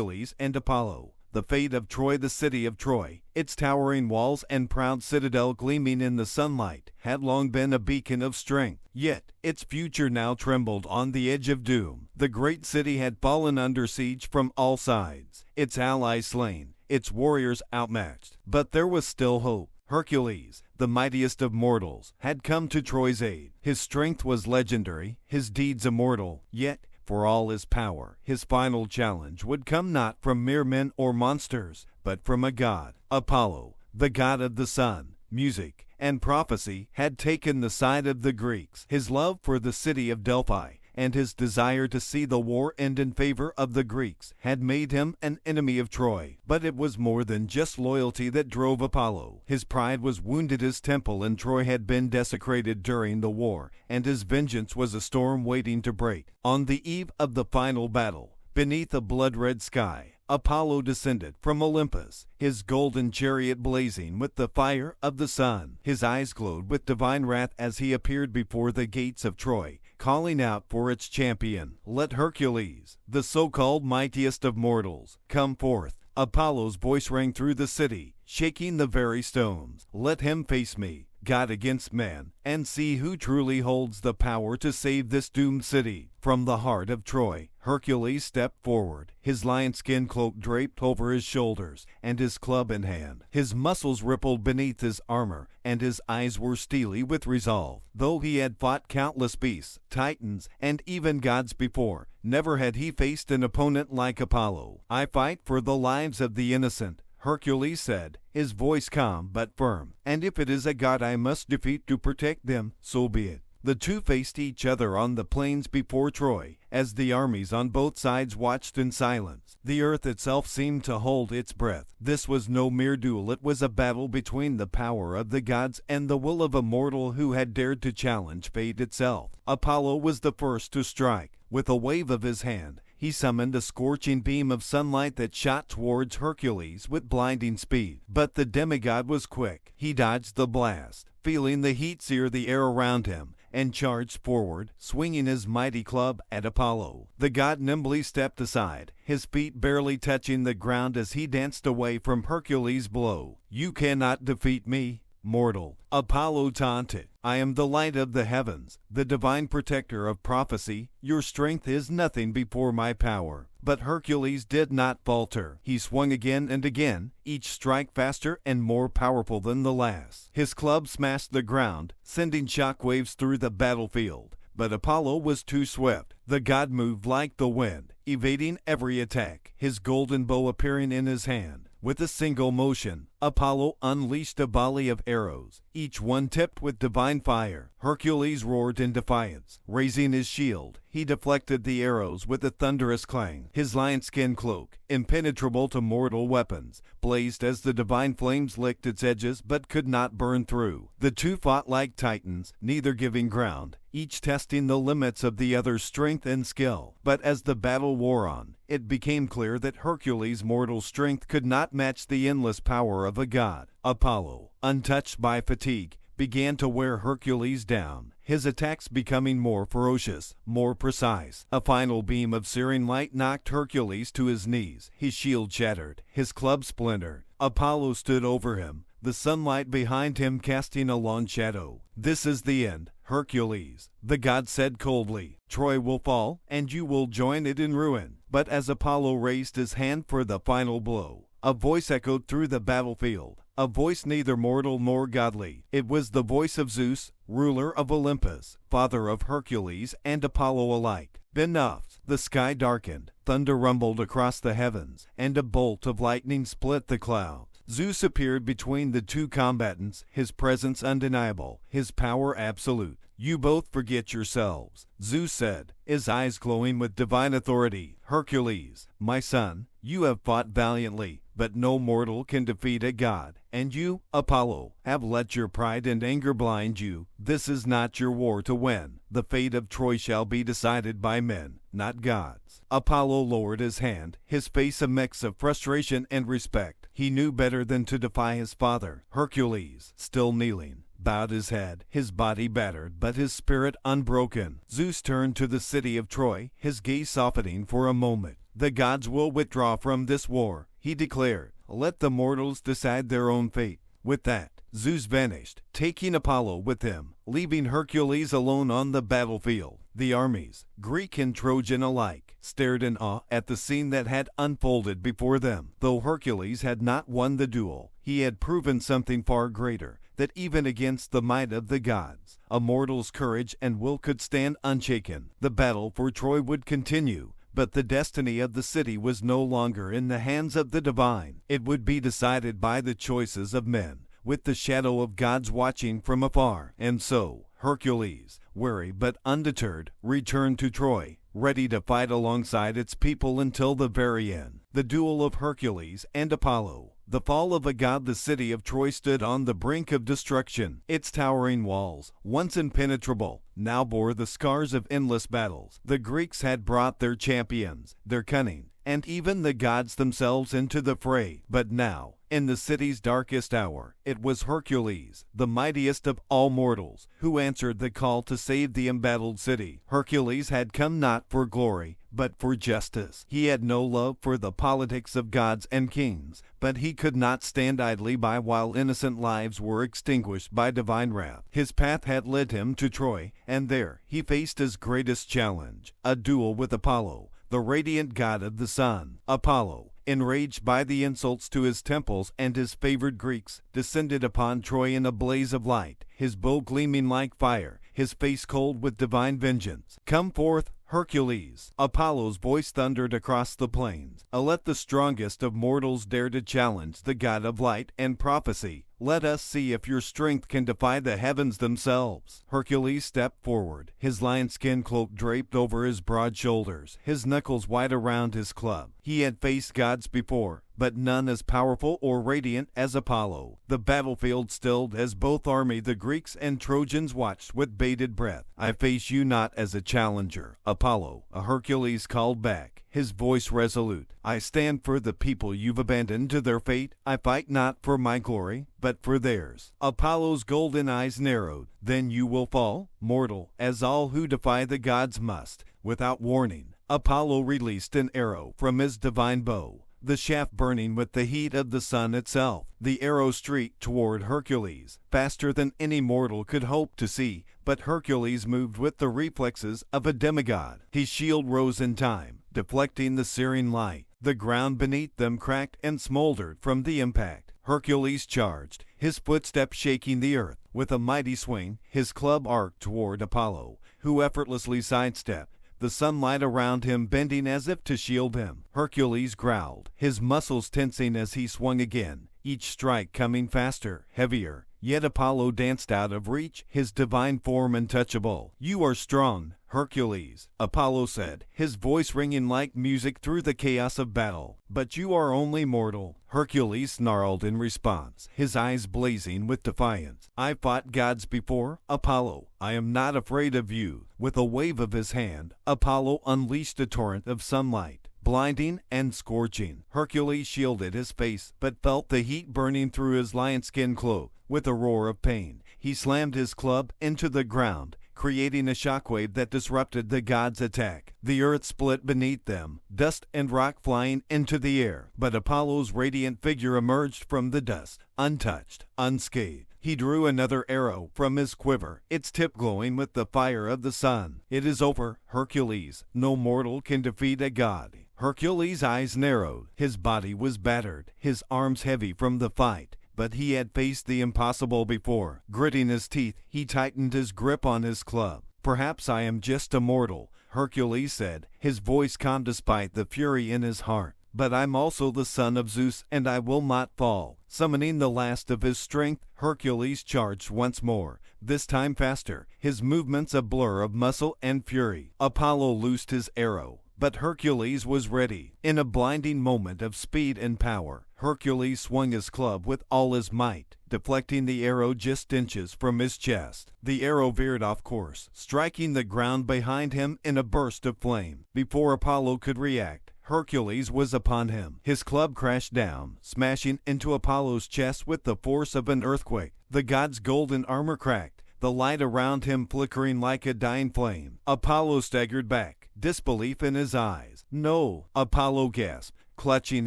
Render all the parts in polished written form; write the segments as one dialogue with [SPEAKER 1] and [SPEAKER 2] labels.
[SPEAKER 1] Hercules and Apollo. The fate of Troy. The city of Troy, its towering walls and proud citadel gleaming in the sunlight, had long been a beacon of strength. Yet, its future now trembled on the edge of doom. The great city had fallen under siege from all sides, its allies slain, its warriors outmatched. But there was still hope. Hercules, the mightiest of mortals, had come to Troy's aid. His strength was legendary, his deeds immortal, yet, for all his power, his final challenge would come not from mere men or monsters, but from a god. Apollo, the god of the sun, music, and prophecy, had taken the side of the Greeks. His love for the city of Delphi and his desire to see the war end in favor of the Greeks had made him an enemy of Troy. But it was more than just loyalty that drove Apollo. His pride was wounded. His temple in Troy had been desecrated during the war, and his vengeance was a storm waiting to break. On the eve of the final battle, beneath a blood-red sky, Apollo descended from Olympus, his golden chariot blazing with the fire of the sun. His eyes glowed with divine wrath as he appeared before the gates of Troy, calling out for its champion. Let Hercules, the so-called mightiest of mortals, come forth. Apollo's voice rang through the city, shaking the very stones. Let him face me, God against man, and see who truly holds the power to save this doomed city. From the heart of Troy, Hercules stepped forward, his lion-skin cloak draped over his shoulders, and his club in hand. His muscles rippled beneath his armor, and his eyes were steely with resolve. Though he had fought countless beasts, titans, and even gods before, never had he faced an opponent like Apollo. I fight for the lives of the innocent, Hercules said, his voice calm but firm, and if it is a god I must defeat to protect them, so be it. The two faced each other on the plains before Troy, as the armies on both sides watched in silence. The earth itself seemed to hold its breath. This was no mere duel, it was a battle between the power of the gods and the will of a mortal who had dared to challenge fate itself. Apollo was the first to strike. With a wave of his hand, he summoned a scorching beam of sunlight that shot towards Hercules with blinding speed. But the demigod was quick. He dodged the blast, feeling the heat sear the air around him, and charged forward, swinging his mighty club at Apollo. The god nimbly stepped aside, his feet barely touching the ground as he danced away from Hercules' blow. You cannot defeat me, mortal, Apollo taunted. I am the light of the heavens, the divine protector of prophecy. Your strength is nothing before my power. But Hercules did not falter. He swung again and again, each strike faster and more powerful than the last. His club smashed the ground, sending shockwaves through the battlefield. But Apollo was too swift. The god moved like the wind, evading every attack, his golden bow appearing in his hand. With a single motion, Apollo unleashed a volley of arrows, each one tipped with divine fire. Hercules roared in defiance. Raising his shield, he deflected the arrows with a thunderous clang. His lion-skin cloak, impenetrable to mortal weapons, blazed as the divine flames licked its edges but could not burn through. The two fought like titans, neither giving ground, each testing the limits of the other's strength and skill. But as the battle wore on, it became clear that Hercules' mortal strength could not match the endless power of a god. Apollo, untouched by fatigue, began to wear Hercules down, his attacks becoming more ferocious, more precise. A final beam of searing light knocked Hercules to his knees. His shield shattered, his club splintered. Apollo stood over him, the sunlight behind him casting a long shadow. This is the end, Hercules, the god said coldly. Troy will fall, and you will join it in ruin. But as Apollo raised his hand for the final blow, a voice echoed through the battlefield, a voice neither mortal nor godly. It was the voice of Zeus, ruler of Olympus, father of Hercules and Apollo alike. Enough! The sky darkened, thunder rumbled across the heavens, and a bolt of lightning split the clouds. Zeus appeared between the two combatants, his presence undeniable, his power absolute. You both forget yourselves, Zeus said, his eyes glowing with divine authority. Hercules, my son, you have fought valiantly, but no mortal can defeat a god. And you, Apollo, have let your pride and anger blind you. This is not your war to win. The fate of Troy shall be decided by men, not gods. Apollo lowered his hand, his face a mix of frustration and respect. He knew better than to defy his father. Hercules, still kneeling, bowed his head, his body battered but his spirit unbroken. Zeus turned to the city of Troy, his gaze softening for a moment. "The gods will withdraw from this war," he declared. "Let the mortals decide their own fate." With that, Zeus vanished, taking Apollo with him, leaving Hercules alone on the battlefield. The armies, Greek and Trojan alike, stared in awe at the scene that had unfolded before them. Though Hercules had not won the duel, he had proven something far greater, that even against the might of the gods, a mortal's courage and will could stand unshaken. The battle for Troy would continue, but the destiny of the city was no longer in the hands of the divine. It would be decided by the choices of men, with the shadow of gods watching from afar. And so, Hercules, weary but undeterred, returned to Troy, ready to fight alongside its people until the very end. The duel of Hercules and Apollo. The fall of a god. The city of Troy stood on the brink of destruction. Its towering walls, once impenetrable, now bore the scars of endless battles. The Greeks had brought their champions, their cunning, and even the gods themselves into the fray. But now, in the city's darkest hour, it was Hercules, the mightiest of all mortals, who answered the call to save the embattled city. Hercules had come not for glory, but for justice. He had no love for the politics of gods and kings, but he could not stand idly by while innocent lives were extinguished by divine wrath. His path had led him to Troy, and there he faced his greatest challenge, a duel with Apollo, the radiant god of the sun. Apollo, enraged by the insults to his temples and his favored Greeks, descended upon Troy in a blaze of light, his bow gleaming like fire, his face cold with divine vengeance. "Come forth, Hercules!" Apollo's voice thundered across the plains. "Let the strongest of mortals dare to challenge the god of light and prophecy. Let us see if your strength can defy the heavens themselves." Hercules stepped forward, his lion-skin cloak draped over his broad shoulders, his knuckles wide around his club. He had faced gods before, but none as powerful or radiant as Apollo. The battlefield stilled as both army, the Greeks and Trojans, watched with bated breath. "I face you not as a challenger, Apollo," Hercules called back, his voice resolute. "I stand for the people you've abandoned to their fate. I fight not for my glory, but for theirs." Apollo's golden eyes narrowed. "Then you will fall, mortal, as all who defy the gods must." Without warning, Apollo released an arrow from his divine bow, the shaft burning with the heat of the sun itself. The arrow streaked toward Hercules, faster than any mortal could hope to see, but Hercules moved with the reflexes of a demigod. His shield rose in time, deflecting the searing light. The ground beneath them cracked and smoldered from the impact. Hercules charged, his footsteps shaking the earth. With a mighty swing, his club arced toward Apollo, who effortlessly sidestepped, the sunlight around him bending as if to shield him. Hercules growled, his muscles tensing as he swung again, each strike coming faster, heavier. Yet Apollo danced out of reach, his divine form untouchable. "You are strong, Hercules," Apollo said, his voice ringing like music through the chaos of battle. "But you are only mortal," Hercules snarled in response, his eyes blazing with defiance. "I fought gods before, Apollo. I am not afraid of you." With a wave of his hand, Apollo unleashed a torrent of sunlight, blinding and scorching. Hercules shielded his face, but felt the heat burning through his lion-skin cloak. With a roar of pain, he slammed his club into the ground, creating a shockwave that disrupted the gods' attack. The earth split beneath them, dust and rock flying into the air. But Apollo's radiant figure emerged from the dust, untouched, unscathed. He drew another arrow from his quiver, its tip glowing with the fire of the sun. "It is over, Hercules. No mortal can defeat a god." Hercules' eyes narrowed. His body was battered, his arms heavy from the fight. But he had faced the impossible before. Gritting his teeth, he tightened his grip on his club. "Perhaps I am just a mortal," Hercules said, his voice calm despite the fury in his heart. "But I'm also the son of Zeus, and I will not fall." Summoning the last of his strength, Hercules charged once more, this time faster, his movements a blur of muscle and fury. Apollo loosed his arrow, but Hercules was ready. In a blinding moment of speed and power, Hercules swung his club with all his might, deflecting the arrow just inches from his chest. The arrow veered off course, striking the ground behind him in a burst of flame. Before Apollo could react, Hercules was upon him. His club crashed down, smashing into Apollo's chest with the force of an earthquake. The god's golden armor cracked, the light around him flickering like a dying flame. Apollo staggered back, disbelief in his eyes. "No," Apollo gasped, clutching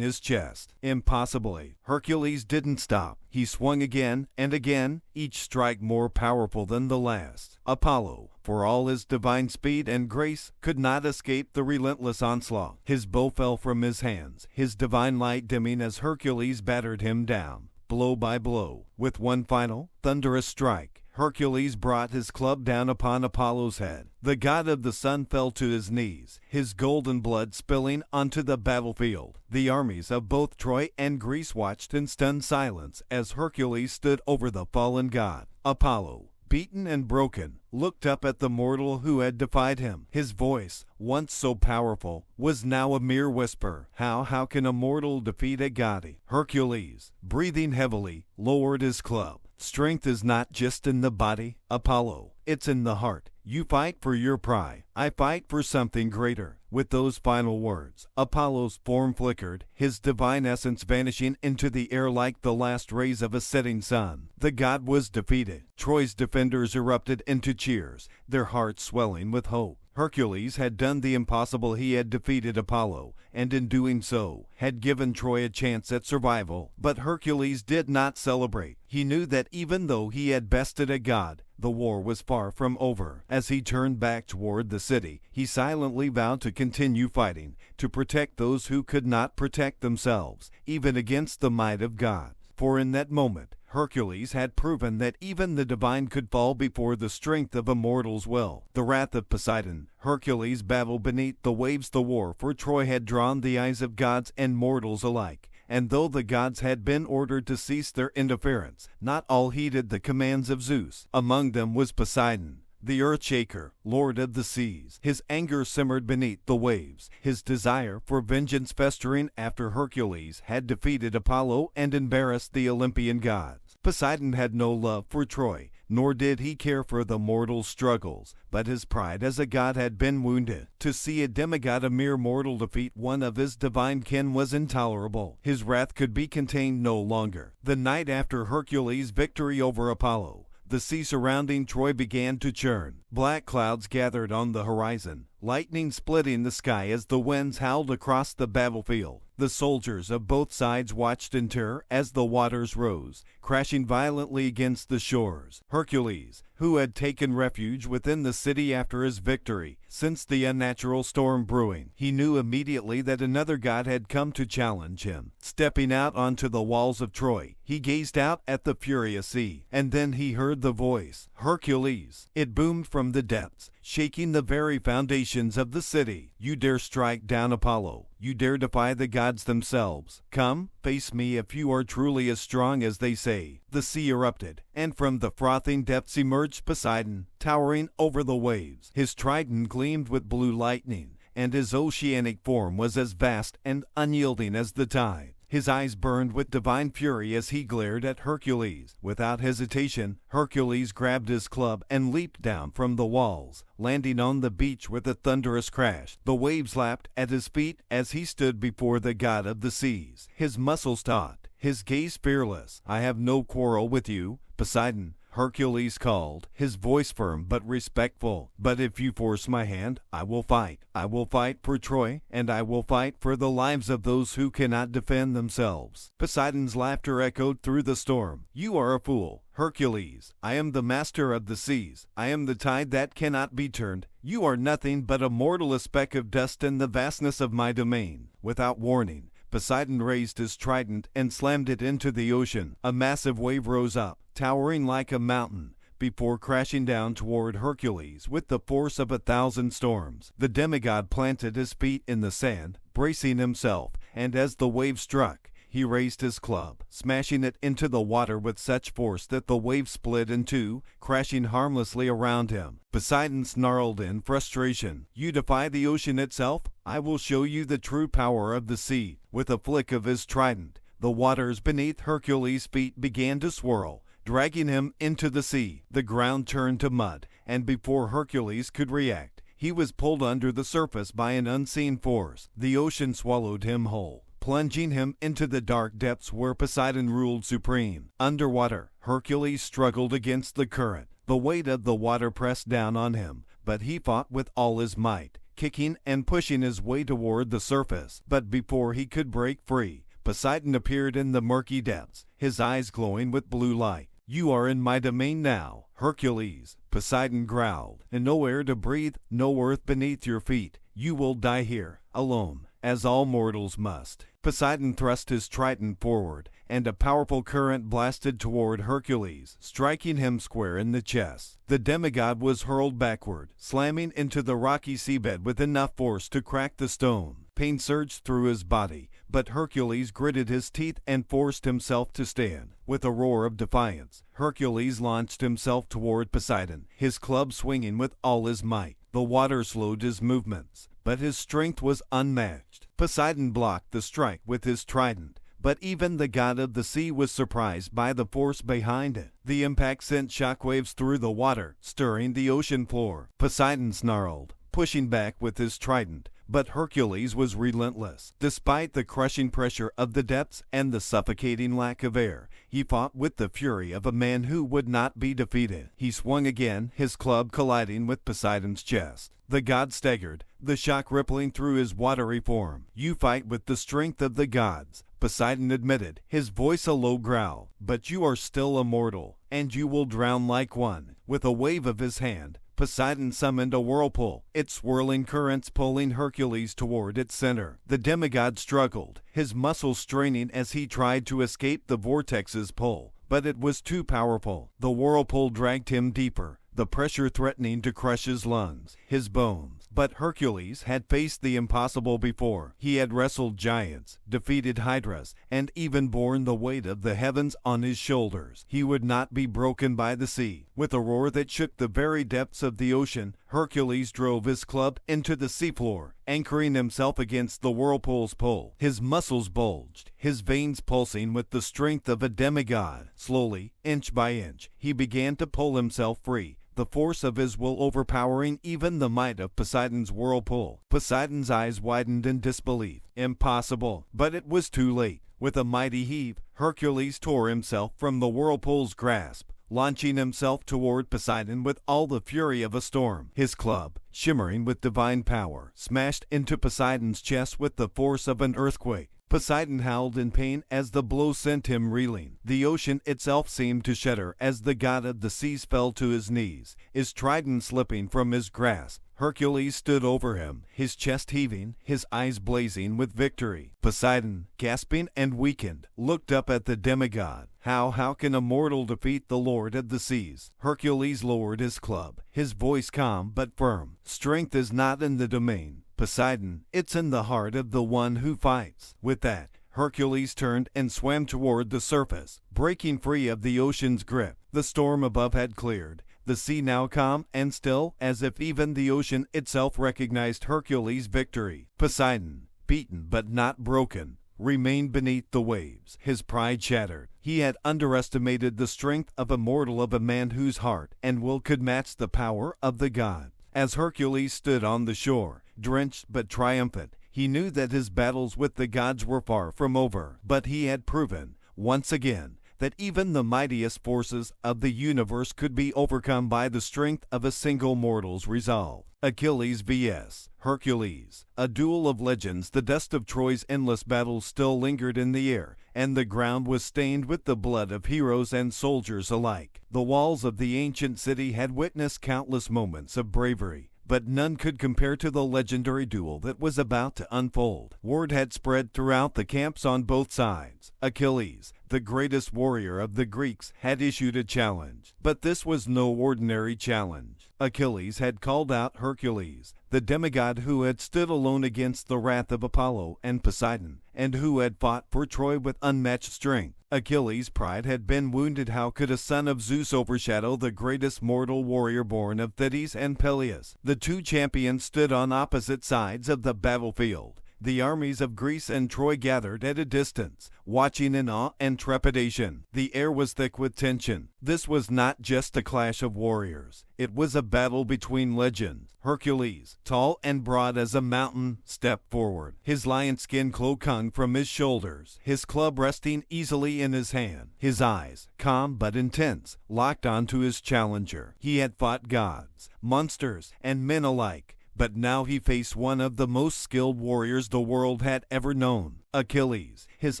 [SPEAKER 1] his chest. Impossibly. Hercules didn't stop. He swung again and again, each strike more powerful than the last. Apollo, for all his divine speed and grace, could not escape the relentless onslaught. His bow fell from his hands, his divine light dimming as Hercules battered him down, blow by blow. With one final, thunderous strike, Hercules brought his club down upon Apollo's head. The god of the sun fell to his knees, his golden blood spilling onto the battlefield. The armies of both Troy and Greece watched in stunned silence as Hercules stood over the fallen god. Apollo, beaten and broken, looked up at the mortal who had defied him. His voice, once so powerful, was now a mere whisper. How can a mortal defeat a god? Hercules, breathing heavily, lowered his club. "Strength is not just in the body, Apollo. It's in the heart. You fight for your pride. I fight for something greater." With those final words, Apollo's form flickered, his divine essence vanishing into the air like the last rays of a setting sun. The god was defeated. Troy's defenders erupted into cheers, their hearts swelling with hope. Hercules had done the impossible. He had defeated Apollo, and in doing so, had given Troy a chance at survival. But Hercules did not celebrate. He knew that even though he had bested a god, the war was far from over. As he turned back toward the city, he silently vowed to continue fighting, to protect those who could not protect themselves, even against the might of God. For in that moment, Hercules had proven that even the divine could fall before the strength of a mortal's will. The wrath of Poseidon, Hercules battled beneath the waves. The war for Troy had drawn the eyes of gods and mortals alike. And though the gods had been ordered to cease their interference, not all heeded the commands of Zeus. Among them was Poseidon, the earth-shaker, lord of the seas. His anger simmered beneath the waves, his desire for vengeance festering after Hercules had defeated Apollo and embarrassed the Olympian gods. Poseidon had no love for Troy, nor did he care for the mortal's struggles, but his pride as a god had been wounded. To see a demigod, a mere mortal, defeat one of his divine kin was intolerable. His wrath could be contained no longer. The night after Hercules' victory over Apollo, the sea surrounding Troy began to churn. Black clouds gathered on the horizon, lightning splitting the sky as the winds howled across the battlefield. The soldiers of both sides watched in terror as the waters rose, crashing violently against the shores. Hercules, who had taken refuge within the city after his victory, sensed the unnatural storm brewing. He knew immediately that another god had come to challenge him. Stepping out onto the walls of Troy, he gazed out at the furious sea, and then he heard the voice, "Hercules." It boomed from the depths, shaking the very foundations of the city. "You dare strike down Apollo? You dare defy the gods themselves? Come, face me if you are truly as strong as they say." The sea erupted, and from the frothing depths emerged Poseidon, towering over the waves. His trident gleamed with blue lightning, and his oceanic form was as vast and unyielding as the tide. His eyes burned with divine fury as he glared at Hercules. Without hesitation, Hercules grabbed his club and leaped down from the walls, landing on the beach with a thunderous crash. The waves lapped at his feet as he stood before the god of the seas, his muscles taut, his gaze fearless. "I have no quarrel with you, Poseidon," Hercules called, his voice firm but respectful. "But if you force my hand, I will fight. I will fight for Troy, and I will fight for the lives of those who cannot defend themselves." Poseidon's laughter echoed through the storm. "You are a fool, Hercules. I am the master of the seas. I am the tide that cannot be turned. You are nothing but a mortal, a speck of dust in the vastness of my domain." Without warning, Poseidon raised his trident and slammed it into the ocean. A massive wave rose up, towering like a mountain, before crashing down toward Hercules with the force of 1,000 storms. The demigod planted his feet in the sand, bracing himself, and as the wave struck, he raised his club, smashing it into the water with such force that the wave split in two, crashing harmlessly around him. Poseidon snarled in frustration, "You defy the ocean itself? I will show you the true power of the sea." With a flick of his trident, the waters beneath Hercules' feet began to swirl, dragging him into the sea. The ground turned to mud, and before Hercules could react, he was pulled under the surface by an unseen force. The ocean swallowed him whole, plunging him into the dark depths where Poseidon ruled supreme. Underwater, Hercules struggled against the current. The weight of the water pressed down on him, but he fought with all his might, kicking and pushing his way toward the surface. But before he could break free, Poseidon appeared in the murky depths, his eyes glowing with blue light. "You are in my domain now, Hercules," Poseidon growled, "and no air to breathe, no earth beneath your feet. You will die here, alone, as all mortals must." Poseidon thrust his trident forward, and a powerful current blasted toward Hercules, striking him square in the chest. The demigod was hurled backward, slamming into the rocky seabed with enough force to crack the stone. Pain surged through his body, but Hercules gritted his teeth and forced himself to stand. With a roar of defiance, Hercules launched himself toward Poseidon, his club swinging with all his might. The water slowed his movements, but his strength was unmatched. Poseidon blocked the strike with his trident, but even the god of the sea was surprised by the force behind it. The impact sent shockwaves through the water, stirring the ocean floor. Poseidon snarled, pushing back with his trident, but Hercules was relentless. Despite the crushing pressure of the depths and the suffocating lack of air, he fought with the fury of a man who would not be defeated. He swung again, his club colliding with Poseidon's chest. The god staggered, the shock rippling through his watery form. "You fight with the strength of the gods," Poseidon admitted, his voice a low growl, "but you are still a mortal, and you will drown like one." With a wave of his hand, Poseidon summoned a whirlpool, its swirling currents pulling Hercules toward its center. The demigod struggled, his muscles straining as he tried to escape the vortex's pull, but it was too powerful. The whirlpool dragged him deeper, the pressure threatening to crush his lungs, his bones. But Hercules had faced the impossible before. He had wrestled giants, defeated hydras, and even borne the weight of the heavens on his shoulders. He would not be broken by the sea. With a roar that shook the very depths of the ocean, Hercules drove his club into the seafloor, anchoring himself against the whirlpool's pull. His muscles bulged, his veins pulsing with the strength of a demigod. Slowly, inch by inch, he began to pull himself free, the force of his will overpowering even the might of Poseidon's whirlpool. Poseidon's eyes widened in disbelief. Impossible. But it was too late. With a mighty heave, Hercules tore himself from the whirlpool's grasp, launching himself toward Poseidon with all the fury of a storm. His club, shimmering with divine power, smashed into Poseidon's chest with the force of an earthquake. Poseidon howled in pain as the blow sent him reeling. The ocean itself seemed to shudder as the god of the seas fell to his knees, his trident slipping from his grasp. Hercules stood over him, his chest heaving, his eyes blazing with victory. Poseidon, gasping and weakened, looked up at the demigod. How can a mortal defeat the Lord of the seas? Hercules lowered his club, his voice calm but firm. "Strength is not in the domain, Poseidon, it's in the heart of the one who fights." With that, Hercules turned and swam toward the surface, breaking free of the ocean's grip. The storm above had cleared, the sea now calm and still, as if even the ocean itself recognized Hercules' victory. Poseidon, beaten but not broken, remained beneath the waves, his pride shattered. He had underestimated the strength of a mortal, of a man whose heart and will could match the power of the god. As Hercules stood on the shore, drenched but triumphant, he knew that his battles with the gods were far from over. But he had proven, once again, that even the mightiest forces of the universe could be overcome by the strength of a single mortal's resolve. Achilles vs. Hercules, a duel of legends. The dust of Troy's endless battles still lingered in the air, and the ground was stained with the blood of heroes and soldiers alike. The walls of the ancient city had witnessed countless moments of bravery, but none could compare to the legendary duel that was about to unfold. Word had spread throughout the camps on both sides. Achilles, the greatest warrior of the Greeks, had issued a challenge. But this was no ordinary challenge. Achilles had called out Hercules, the demigod who had stood alone against the wrath of Apollo and Poseidon, and who had fought for Troy with unmatched strength. Achilles' pride had been wounded. How could a son of Zeus overshadow the greatest mortal warrior born of Thetis and Peleus? The two champions stood on opposite sides of the battlefield. The armies of Greece and Troy gathered at a distance, watching in awe and trepidation. The air was thick with tension. This was not just a clash of warriors. It was a battle between legends. Hercules, tall and broad as a mountain, stepped forward. His lion skin cloak hung from his shoulders, his club resting easily in his hand. His eyes, calm but intense, locked onto his challenger. He had fought gods, monsters, and men alike, But now he faced one of the most skilled warriors the world had ever known. Achilles, his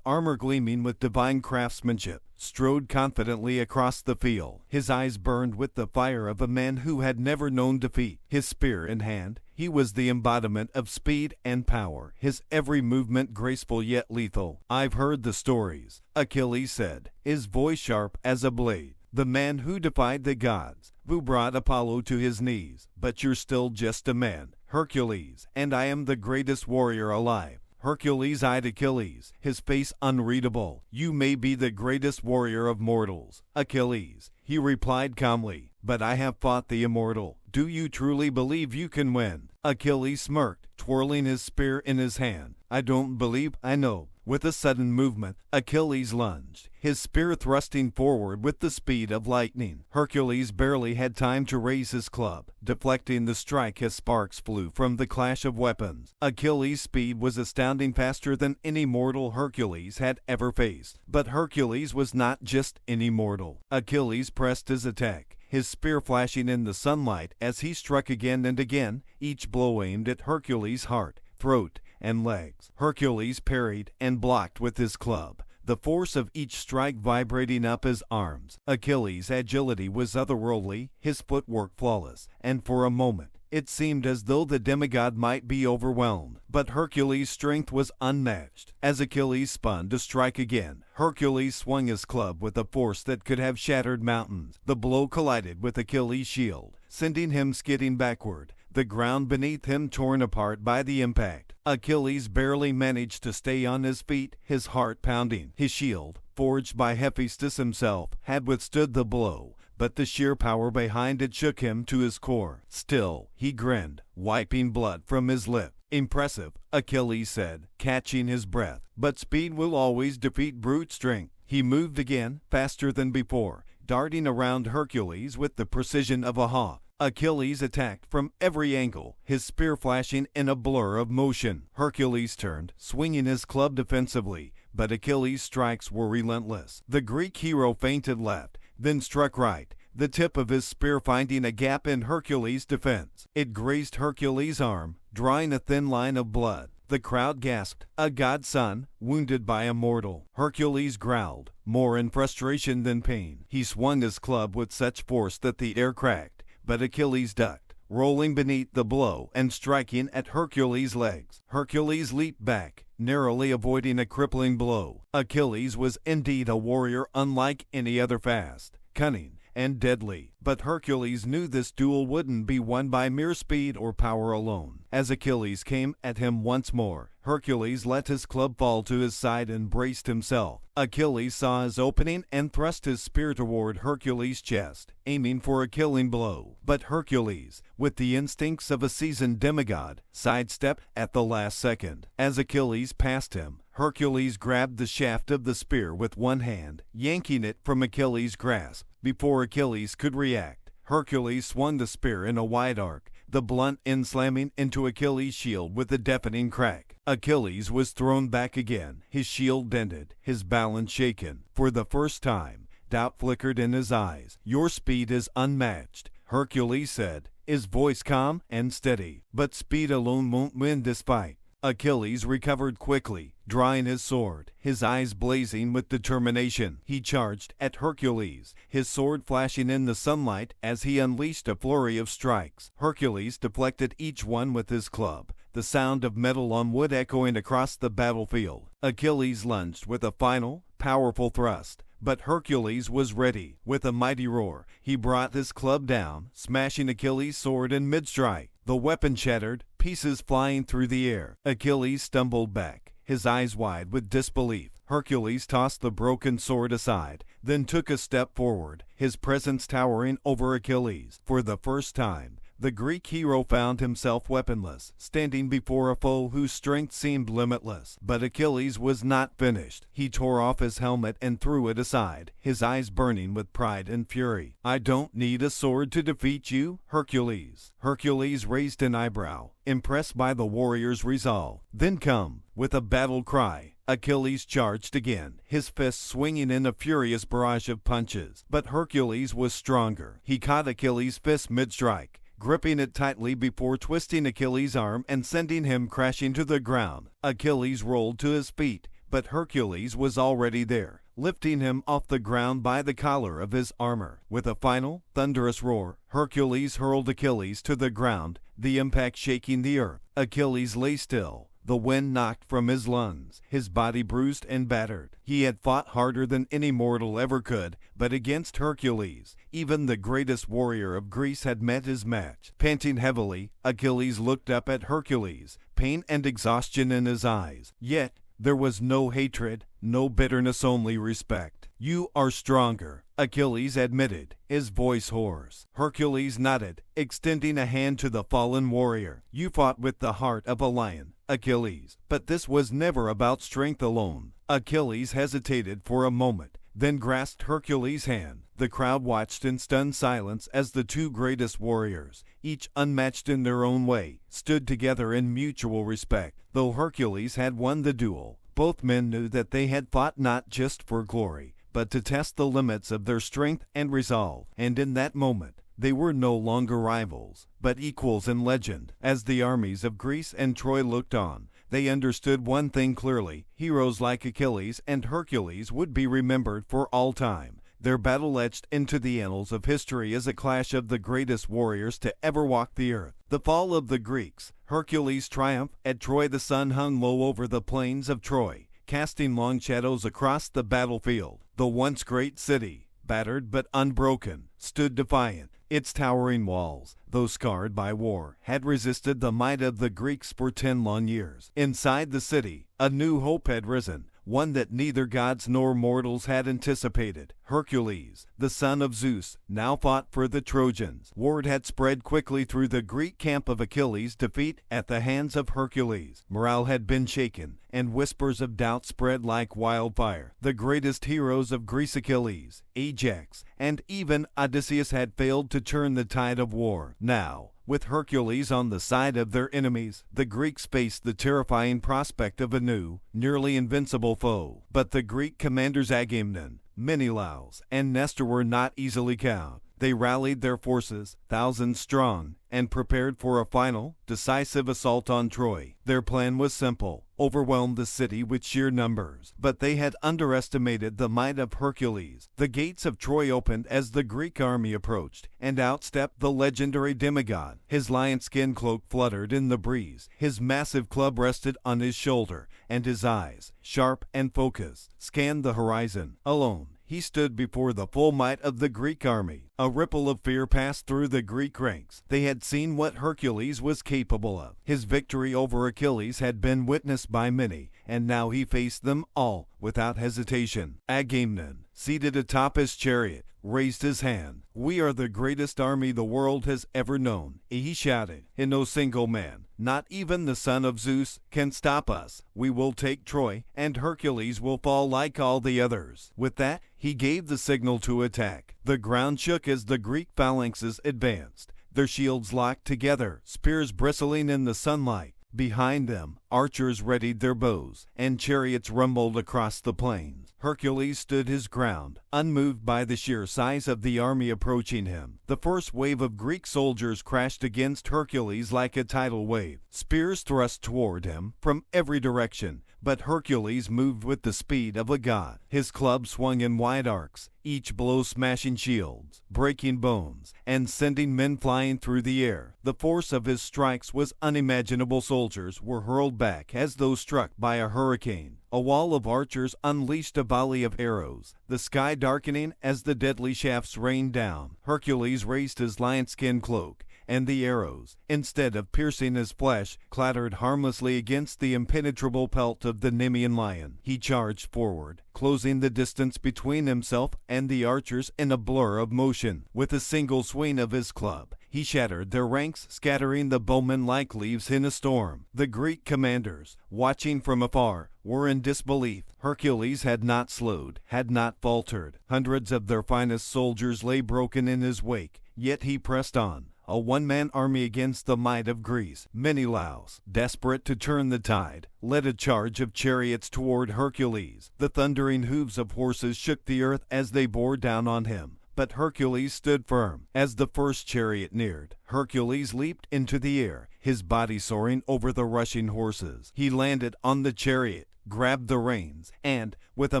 [SPEAKER 1] armor gleaming with divine craftsmanship, strode confidently across the field. His eyes burned with the fire of a man who had never known defeat. His spear in hand, he was the embodiment of speed and power, his every movement graceful yet lethal. "I've heard the stories," Achilles said, his voice sharp as a blade. "The man who defied the gods, who brought Apollo to his knees. But you're still just a man, Hercules, and I am the greatest warrior alive." Hercules eyed Achilles, his face unreadable. "You may be the greatest warrior of mortals, Achilles," he replied calmly, "but I have fought the immortal. Do you truly believe you can win?" Achilles smirked, twirling his spear in his hand. "I don't believe I know." With a sudden movement, Achilles lunged, his spear thrusting forward with the speed of lightning. Hercules barely had time to raise his club, deflecting the strike as sparks flew from the clash of weapons. Achilles' speed was astounding, faster than any mortal Hercules had ever faced. But Hercules was not just any mortal. Achilles pressed his attack, his spear flashing in the sunlight as he struck again and again, each blow aimed at Hercules' heart, throat, and legs. Hercules parried and blocked with his club, the force of each strike vibrating up his arms. Achilles' agility was otherworldly, his footwork flawless, and for a moment it seemed as though the demigod might be overwhelmed. But Hercules' strength was unmatched. As Achilles spun to strike again, Hercules swung his club with a force that could have shattered mountains. The blow collided with Achilles' shield, sending him skidding backward, the ground beneath him torn apart by the impact. Achilles barely managed to stay on his feet, his heart pounding. His shield, forged by Hephaestus himself, had withstood the blow, but the sheer power behind it shook him to his core. Still, he grinned, wiping blood from his lip. "Impressive," Achilles said, catching his breath. "But speed will always defeat brute strength." He moved again, faster than before, darting around Hercules with the precision of a hawk. Achilles attacked from every angle, his spear flashing in a blur of motion. Hercules turned, swinging his club defensively, but Achilles' strikes were relentless. The Greek hero feinted left, then struck right, the tip of his spear finding a gap in Hercules' defense. It grazed Hercules' arm, drawing a thin line of blood. The crowd gasped, "A god's son, wounded by a mortal." Hercules growled, more in frustration than pain. He swung his club with such force that the air cracked, but Achilles ducked, rolling beneath the blow and striking at Hercules' legs. Hercules leaped back, narrowly avoiding a crippling blow. Achilles was indeed a warrior unlike any other, fast, cunning, and deadly. But Hercules knew this duel wouldn't be won by mere speed or power alone. As Achilles came at him once more, Hercules let his club fall to his side and braced himself. Achilles saw his opening and thrust his spear toward Hercules' chest, aiming for a killing blow. But Hercules, with the instincts of a seasoned demigod, sidestepped at the last second. As Achilles passed him, Hercules grabbed the shaft of the spear with one hand, yanking it from Achilles' grasp. Before Achilles could react, Hercules swung the spear in a wide arc, the blunt end slamming into Achilles' shield with a deafening crack. Achilles was thrown back again, his shield dented, his balance shaken. For the first time, doubt flickered in his eyes. "Your speed is unmatched," Hercules said, his voice calm and steady. "But speed alone won't win this fight." Achilles recovered quickly, drawing his sword, his eyes blazing with determination. He charged at Hercules, his sword flashing in the sunlight as he unleashed a flurry of strikes. Hercules deflected each one with his club, the sound of metal on wood echoing across the battlefield. Achilles lunged with a final, powerful thrust, but Hercules was ready. With a mighty roar, he brought his club down, smashing Achilles' sword in mid-strike. The weapon shattered, pieces flying through the air. Achilles stumbled back, his eyes wide with disbelief. Hercules tossed the broken sword aside, then took a step forward, his presence towering over Achilles. For the first time, the Greek hero found himself weaponless, standing before a foe whose strength seemed limitless. But Achilles was not finished. He tore off his helmet and threw it aside, his eyes burning with pride and fury. "I don't need a sword to defeat you, Hercules." Hercules raised an eyebrow, impressed by the warrior's resolve. "Then come." With a battle cry, Achilles charged again, his fists swinging in a furious barrage of punches. But Hercules was stronger. He caught Achilles' fist mid-strike, gripping it tightly before twisting Achilles' arm and sending him crashing to the ground. Achilles rolled to his feet, but Hercules was already there, lifting him off the ground by the collar of his armor. With a final, thunderous roar, Hercules hurled Achilles to the ground, the impact shaking the earth. Achilles lay still, the wind knocked from his lungs, his body bruised and battered. He had fought harder than any mortal ever could, but against Hercules, even the greatest warrior of Greece had met his match. Panting heavily, Achilles looked up at Hercules, pain and exhaustion in his eyes. Yet, there was no hatred, no bitterness, only respect. "You are stronger," Achilles admitted, his voice hoarse. Hercules nodded, extending a hand to the fallen warrior. "You fought with the heart of a lion, Achilles, but this was never about strength alone." Achilles hesitated for a moment, then grasped Hercules' hand. The crowd watched in stunned silence as the two greatest warriors, each unmatched in their own way, stood together in mutual respect. Though Hercules had won the duel, both men knew that they had fought not just for glory, but to test the limits of their strength and resolve. And in that moment, they were no longer rivals, but equals in legend. As the armies of Greece and Troy looked on, they understood one thing clearly: heroes like Achilles and Hercules would be remembered for all time. Their battle etched into the annals of history as a clash of the greatest warriors to ever walk the earth. The fall of the Greeks, Hercules' triumph. At Troy the sun hung low over the plains of Troy, casting long shadows across the battlefield. The once great city, battered but unbroken, stood defiant. Its towering walls, though scarred by war, had resisted the might of the Greeks for 10 long years. Inside the city, a new hope had risen, one that neither gods nor mortals had anticipated. Hercules, the son of Zeus, now fought for the Trojans. Word had spread quickly through the Greek camp of Achilles' defeat at the hands of Hercules. Morale had been shaken, and whispers of doubt spread like wildfire. The greatest heroes of Greece, Achilles, Ajax, and even Odysseus, had failed to turn the tide of war. Now, with Hercules on the side of their enemies, the Greeks faced the terrifying prospect of a new, nearly invincible foe. But the Greek commanders Agamemnon, Menelaus, and Nestor were not easily cowed. They rallied their forces, thousands strong, and prepared for a final, decisive assault on Troy. Their plan was simple: overwhelm the city with sheer numbers. But they had underestimated the might of Hercules. The gates of Troy opened as the Greek army approached, and out stepped the legendary demigod. His lion skin cloak fluttered in the breeze, his massive club rested on his shoulder, and his eyes, sharp and focused, scanned the horizon. Alone, he stood before the full might of the Greek army. A ripple of fear passed through the Greek ranks. They had seen what Hercules was capable of. His victory over Achilles had been witnessed by many, and now he faced them all without hesitation. Agamemnon, seated atop his chariot, raised his hand. "We are the greatest army the world has ever known," he shouted, "and no single man, not even the son of Zeus, can stop us. We will take Troy, and Hercules will fall like all the others." With that, he gave the signal to attack. The ground shook as the Greek phalanxes advanced, their shields locked together, spears bristling in the sunlight. Behind them, archers readied their bows, and chariots rumbled across the plains. Hercules stood his ground, unmoved by the sheer size of the army approaching him. The first wave of Greek soldiers crashed against Hercules like a tidal wave. Spears thrust toward him from every direction, but Hercules moved with the speed of a god. His club swung in wide arcs, each blow smashing shields, breaking bones, and sending men flying through the air. The force of his strikes was unimaginable. Soldiers were hurled back as though struck by a hurricane. A wall of archers unleashed a volley of arrows, the sky darkening as the deadly shafts rained down. Hercules raised his lion-skin cloak, and the arrows, instead of piercing his flesh, clattered harmlessly against the impenetrable pelt of the Nemean lion. He charged forward, closing the distance between himself and the archers in a blur of motion. With a single swing of his club, he shattered their ranks, scattering the bowmen like leaves in a storm. The Greek commanders, watching from afar, were in disbelief. Hercules had not slowed, had not faltered. Hundreds of their finest soldiers lay broken in his wake, yet he pressed on. A one-man army against the might of Greece. Menelaus, desperate to turn the tide, led a charge of chariots toward Hercules. The thundering hooves of horses shook the earth as they bore down on him. but Hercules stood firm. As the first chariot neared, Hercules leaped into the air, his body soaring over the rushing horses. He landed on the chariot, grabbed the reins, and, with a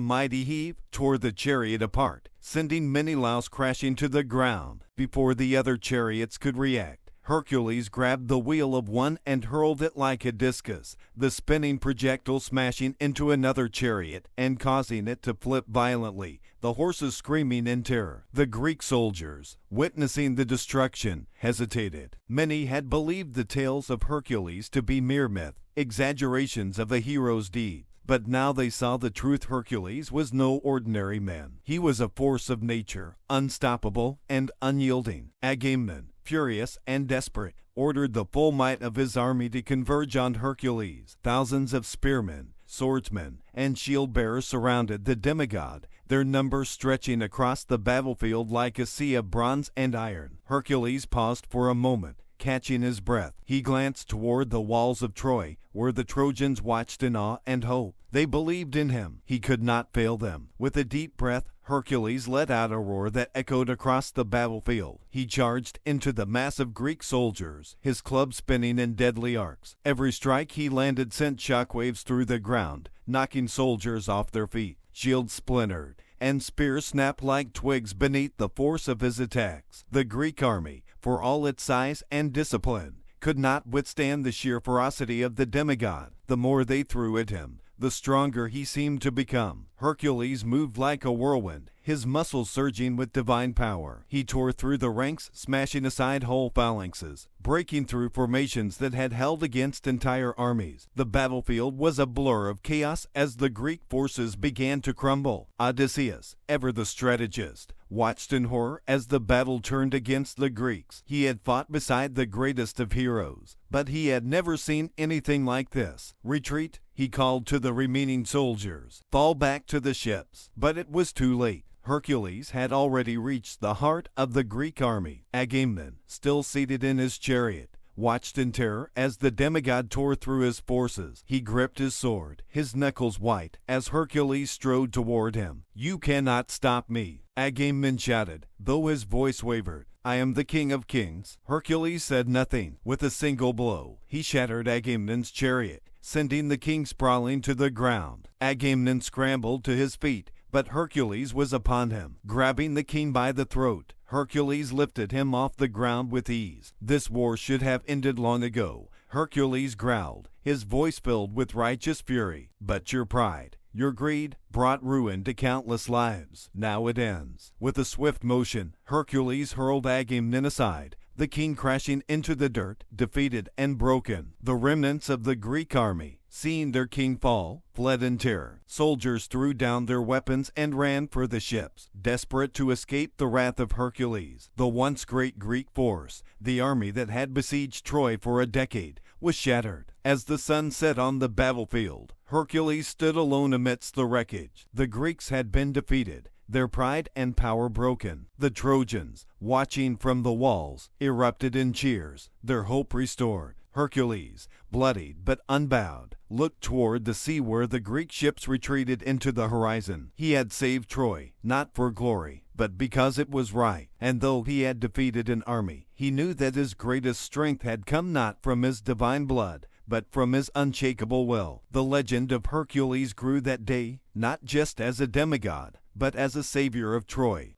[SPEAKER 1] mighty heave, tore the chariot apart, sending Menelaus crashing to the ground. Before the other chariots could react, Hercules grabbed the wheel of one and hurled it like a discus, the spinning projectile smashing into another chariot and causing it to flip violently, the horses screaming in terror. The Greek soldiers, witnessing the destruction, hesitated. Many had believed the tales of Hercules to be mere myth, exaggerations of a hero's deed. But now they saw the truth. Hercules was no ordinary man. He was a force of nature, unstoppable and unyielding. Agamemnon, furious and desperate, ordered the full might of his army to converge on Hercules. Thousands of spearmen, swordsmen, and shield-bearers surrounded the demigod, their numbers stretching across the battlefield like a sea of bronze and iron. Hercules paused for a moment, catching his breath. He glanced toward the walls of Troy, where the Trojans watched in awe and hope. They believed in him. He could not fail them. With a deep breath, Hercules let out a roar that echoed across the battlefield. He charged into the mass of Greek soldiers, his club spinning in deadly arcs. Every strike he landed sent shockwaves through the ground, knocking soldiers off their feet. Shields splintered, and spears snapped like twigs beneath the force of his attacks. The Greek army, for all its size and discipline, could not withstand the sheer ferocity of the demigod. The more they threw at him, the stronger he seemed to become. Hercules moved like a whirlwind, his muscles surging with divine power. He tore through the ranks, smashing aside whole phalanxes, breaking through formations that had held against entire armies. The battlefield was a blur of chaos as the Greek forces began to crumble. Odysseus, ever the strategist, watched in horror as the battle turned against the Greeks. He had fought beside the greatest of heroes, but he had never seen anything like this. Retreat, he called to the remaining soldiers. Fall back to the ships. But it was too late. Hercules had already reached the heart of the Greek army. Agamemnon, still seated in his chariot, watched in terror as the demigod tore through his forces. He gripped his sword, his knuckles white, as Hercules strode toward him. "You cannot stop me," Agamemnon shouted, though his voice wavered. "I am the king of kings." Hercules said nothing. With a single blow, he shattered Agamemnon's chariot, sending the king sprawling to the ground. Agamemnon scrambled to his feet, but Hercules was upon him. Grabbing the king by the throat, Hercules lifted him off the ground with ease. This war should have ended long ago, Hercules growled, his voice filled with righteous fury. But your pride, your greed, brought ruin to countless lives. Now it ends. With a swift motion, Hercules hurled Agamemnon aside, the king crashing into the dirt, defeated and broken. The remnants of the Greek army, seeing their king fall, fled in terror. Soldiers threw down their weapons and ran for the ships, desperate to escape the wrath of Hercules. The once great Greek force, the army that had besieged Troy for a decade, was shattered. As the sun set on the battlefield, Hercules stood alone amidst the wreckage. The Greeks had been defeated, their pride and power broken. The Trojans, watching from the walls, erupted in cheers, their hope restored. Hercules, bloodied but unbowed, looked toward the sea where the Greek ships retreated into the horizon. He had saved Troy, not for glory, but because it was right. And though he had defeated an army, he knew that his greatest strength had come not from his divine blood, but from his unshakable will. The legend of Hercules grew that day, not just as a demigod, but as a savior of Troy.